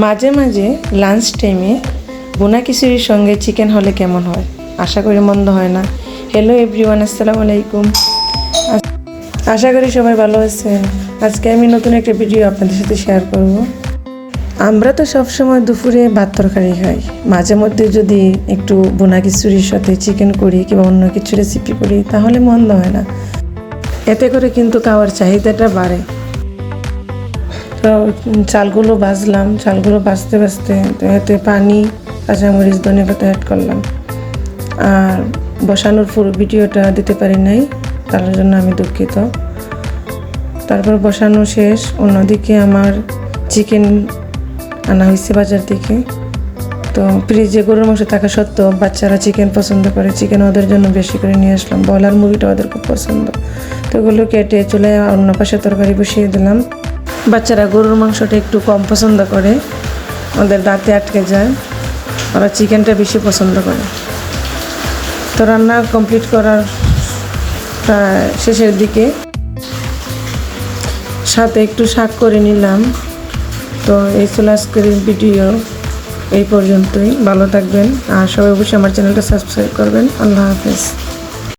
মাঝে মাঝে লাঞ্চ টাইমে ভুনা খিচুড়ির সঙ্গে চিকেন হলে কেমন হয়? আশা করি মন্দ হয় না। হ্যালো এভরিওয়ান, আসসালামু আলাইকুম। আশা করি সবাই ভালো আছেন। আজকে আমি নতুন একটা ভিডিও আপনাদের সাথে শেয়ার করব। আমরা তো সবসময় দুপুরে ভাত তরকারি খাই, মাঝে মধ্যে যদি একটু ভুনা খিচুড়ির সাথে চিকেন করি কিংবা অন্য কিছু রেসিপি করি তাহলে মন্দ হয় না। এতে করে কিন্তু খাওয়ার চাহিদাটা বাড়ে। তো চালগুলো ভাজলাম, চালগুলো ভাজতে ভাজতে তো এতে পানি, কাঁচামরিচ, ধনেপাতা অ্যাড করলাম। আর বসানোর পুরো ভিডিওটা দিতে পারি নাই, তার জন্য আমি দুঃখিত। তারপর বসানো শেষ। অন্যদিকে আমার চিকেন আনা হয়েছে বাজার থেকে। তো ফ্রিজে গরুর মাংস থাকা সত্ত্বেও বাচ্চারা চিকেন পছন্দ করে, চিকেন ওদের জন্য বেশি করে নিয়ে আসলাম। ব্রয়লার মুরগিটা ওদের খুব পছন্দ। তো ওগুলো কেটে চলে অন্য পাশে তরকারি বসিয়ে দিলাম। বাচ্চারা গরুর মাংসটা একটু কম পছন্দ করে, ওদের দাঁতে আটকে যায়, ওরা চিকেনটা বেশি পছন্দ করে। তো রান্না কমপ্লিট করার প্রায় শেষের দিকে, সাথে একটু শাক করে নিলাম। তো এই ছিল আজকের ভিডিও, এই পর্যন্তই। ভালো থাকবেন আর সবাই অবশ্যই আমার চ্যানেলটা সাবস্ক্রাইব করবেন। আল্লাহ হাফেজ।